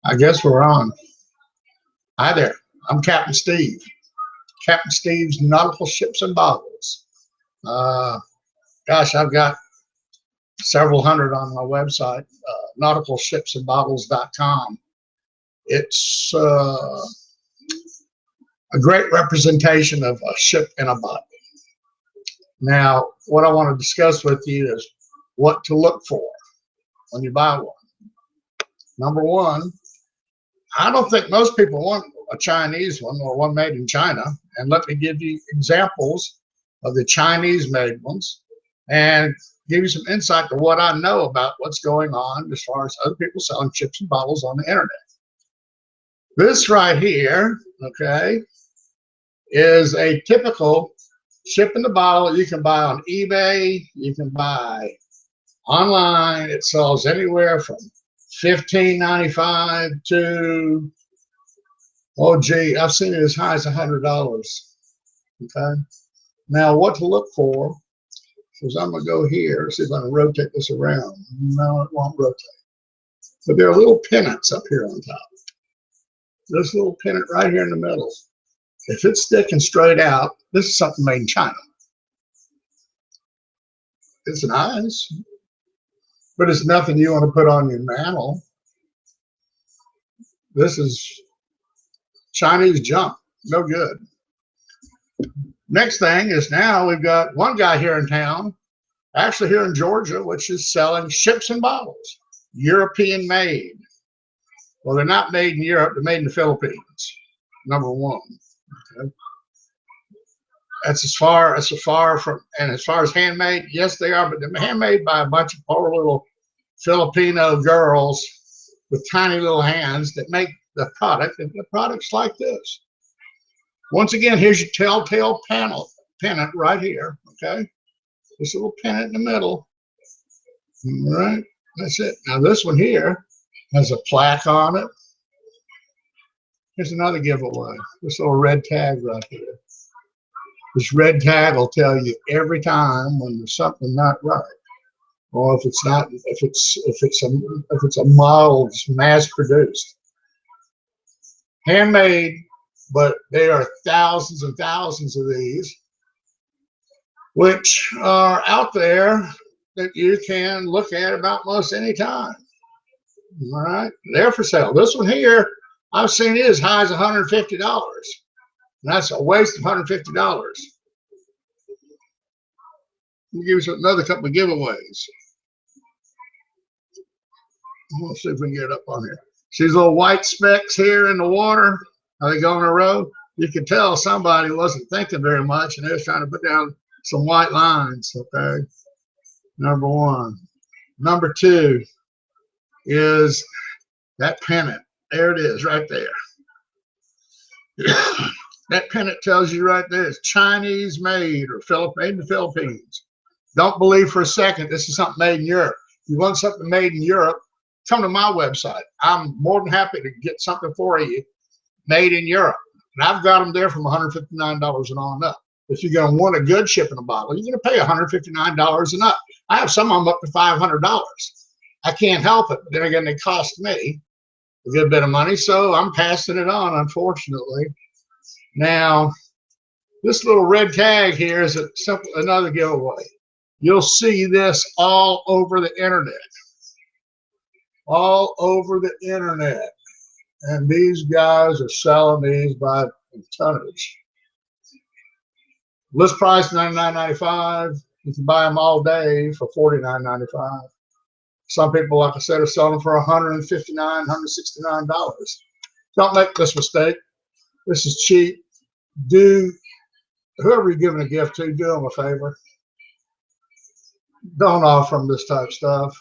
I guess we're on. Hi there. I'm Captain Steve. Captain Steve's Nautical Ships and Bottles. Gosh, I've got several hundred on my website, nauticalshipsandbottles.com. It's a great representation of a ship in a bottle. Now, what I want to discuss with you is what to look for when you buy one. Number one, I don't think most people want a Chinese one or one made in China. And let me give you examples of the Chinese made ones and give you some insight to what I know about what's going on as far as other people selling ships and bottles on the internet. This right here, okay, is a typical ship in the bottle you can buy on eBay, you can buy online. It sells anywhere from $15.95 to, oh gee, I've seen it as high as $100. Okay. Now, what to look for is I'm going to go here, see if I can rotate this around. No, it won't rotate. But there are little pennants up here on top. This little pennant right here in the middle. If it's sticking straight out, this is something made in China. It's nice, but it's nothing you want to put on your mantle. This is Chinese junk, no good. Next thing is now we've got one guy here in town, actually here in Georgia, which is selling ships and bottles, European made. Well, they're not made in Europe, they're made in the Philippines, number one. Okay. That's as far from, and as far as handmade, yes, they are, but they're handmade by a bunch of poor little Filipino girls with tiny little hands that make the product, and the product's like this. Once again, here's your telltale pennant right here, okay? This little pennant in the middle. All right, that's it. Now this one here has a plaque on it. Here's another giveaway. This little red tag right here. This red tag will tell you every time when there's something not right, or if it's not, if it's a model that's mass produced, handmade, but there are thousands and thousands of these, which are out there that you can look at about most any time. All right, they're for sale. This one here, I've seen it as high as $150. And that's a waste of $150. We'll give you another couple of giveaways. Let's see if we can get it up on here. See these little white specks here in the water? How they go in a row? You can tell somebody wasn't thinking very much and they was trying to put down some white lines, okay? Number one. Number two is that pennant. There it is right there. That pennant tells you right there it's Chinese made or made in the Philippines. Don't believe for a second this is something made in Europe. If you want something made in Europe, come to my website. I'm more than happy to get something for you made in Europe. And I've got them there from $159 and on up. If you're going to want a good ship in a bottle, you're going to pay $159 and up. I have some of them up to $500. I can't help it. But then again, they cost me a good bit of money, so I'm passing it on, unfortunately. Now, this little red tag here is another giveaway. You'll see this all over the internet. All over the internet. And these guys are selling these by tonnage. List price $99.95. You can buy them all day for $49.95. Some people, like I said, are selling for $159, $169. Don't make this mistake. This is cheap. Whoever you're giving a gift to, do them a favor. Don't offer them this type of stuff.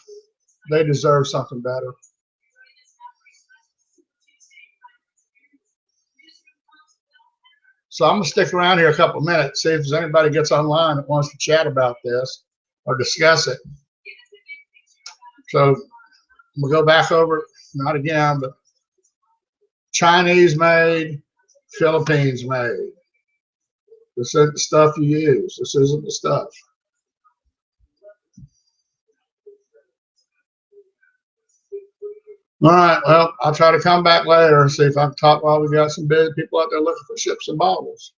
They deserve something better. So I'm going to stick around here a couple of minutes, see if there's anybody gets online that wants to chat about this or discuss it. So we'll go back over it, not again, but Chinese made, Philippines made. This isn't the stuff you use. This isn't the stuff. All right. Well, I'll try to come back later and see if I can talk while we got some big people out there looking for ships and bottles.